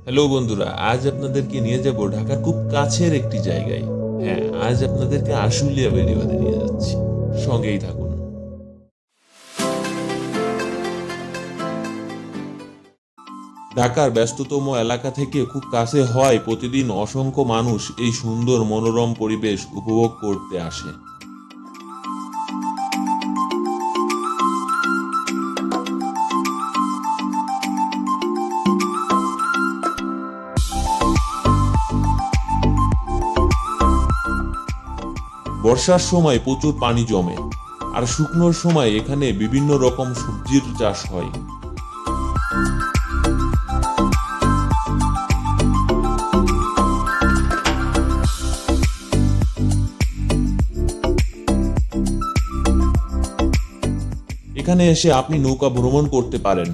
Hello বন্ধুরা, আজ আপনাদেরকে নিয়ে যাব ঢাকার খুব কাছের একটি জায়গায়। হ্যাঁ, আজ আপনাদেরকে আশুলিয়া বেড়িবাঁধে নিয়ে যাচ্ছি। সঙ্গেই থাকুন। ঢাকার ব্যস্ততম এলাকা থেকে খুব কাছে হয় প্রতিদিন অসংখ্য মানুষ এই সুন্দর মনোরম পরিবেশ উপভোগ করতে আসে। বর্ষার সময় প্রচুর পানি জমে, আর শুকনোর সময় এখানে বিভিন্ন রকম সবজির চাষ হয়। এখানে এসে আপনি নৌকা ভ্রমণ করতে পারেন।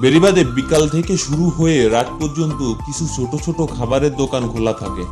বেড়িবাঁধে বিকাল থেকে শুরু হয়ে রাত পর্যন্ত কিছু ছোট ছোট খাবারের দোকান খোলা থাকে।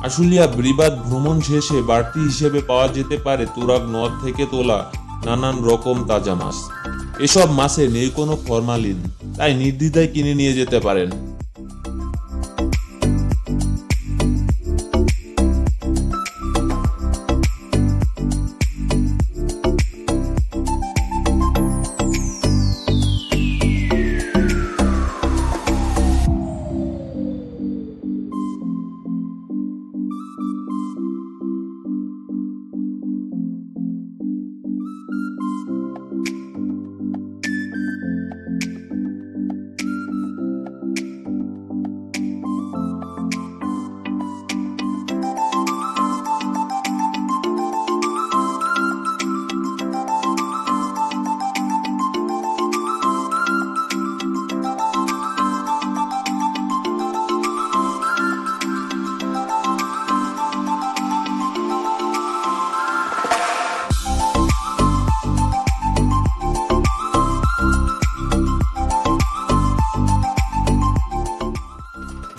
আশুলিয়া বেড়িবাঁধ ভ্রমণ শেষে বাড়তি হিসেবে পাওয়া যেতে পারে তুরাগ নদ থেকে তোলা নানান রকম তাজা মাছ। এসব মাছে নেই কোনো ফরমালিন, তাই নির্দ্বিধায় কিনে নিয়ে যেতে পারেন।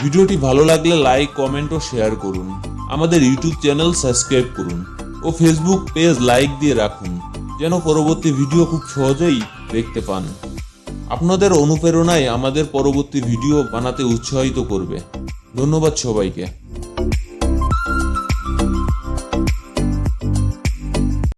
ভিডিওটি ভালো লাগলে লাইক, কমেন্ট ও শেয়ার করুন। আমাদের ইউটিউব চ্যানেল সাবস্ক্রাইব করুন ও ফেসবুক পেজ লাইক দিয়ে রাখুন, যেন পরবর্তী ভিডিও খুব সহজেই দেখতে পান। আপনাদের অনুপ্রেরণায় আমাদের পরবর্তী ভিডিও বানাতে উৎসাহিত করবে। ধন্যবাদ সবাইকে।